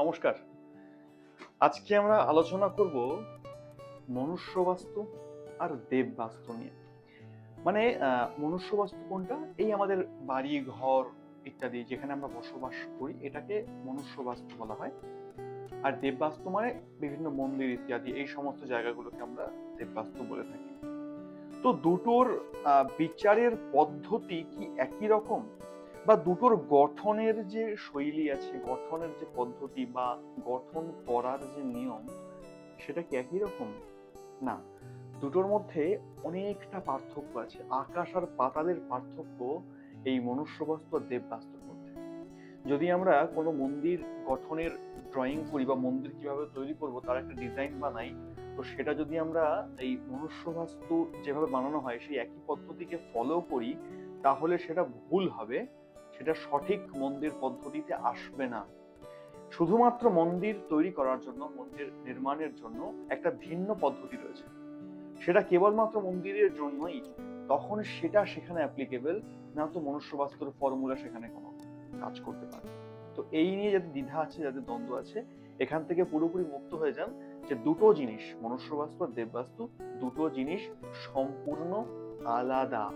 নমস্কার। আজকে আমরা আলোচনা করব মনুষ্য বাস্তু আর দেব বাস্তু নিয়ে। মানে মনুষ্য বাস্তু কোনটা? এই আমাদের বাড়ি ঘর ইত্যাদি যেখানে আমরা বসবাস করি এটাকে মনুষ্য বাস্তু বলা হয়। আর দেব বাস্তু মানে বিভিন্ন মন্দির ইত্যাদি এই সমস্ত জায়গাগুলোকে আমরা দেব বাস্তু বলে থাকি। তো দুটোর বিচারের পদ্ধতি কি একই রকম, বা দুটোর গঠনের যে শৈলী আছে, গঠনের যে পদ্ধতি বা গঠন করার যে নিয়ম, সেটা কি একই রকম? না, দুটোর মধ্যে অনেকটা পার্থক্য আছে। আকাশ আর পাতালের পার্থক্য এই মনুষ্যবাস্তু আর দেববাস্তুর মধ্যে। যদি আমরা কোনো মন্দির গঠনের ড্রয়িং করি বা মন্দির কিভাবে তৈরি করব তার একটা ডিজাইন বানাই, তো সেটা যদি আমরা এই মনুষ্যবাস্তু যেভাবে বানানো হয় সেই একই পদ্ধতিকে ফলো করি, তাহলে সেটা ভুল হবে, সেটা সঠিক মন্দির পদ্ধতিতে আসবে না। শুধুমাত্র মন্দির তৈরি করার জন্য, মন্দির নির্মাণের জন্য একটা ভিন্ন পদ্ধতি রয়েছে, সেটা কেবলমাত্র মন্দিরের জন্যই, তখন সেটা সেখানে অ্যাপ্লিকেবল, না তো মনুষ্য বাস্তুর ফর্মুলা সেখানে কোনো কাজ করতে পারে। তো এই নিয়ে যাদের দ্বিধা আছে, যাদের দ্বন্দ্ব আছে, এখান থেকে পুরোপুরি মুক্ত হয়ে যান যে দুটো জিনিস, মনুষ্য বাস্তু আর দেববাস্তু, দুটো জিনিস সম্পূর্ণ আলাদা।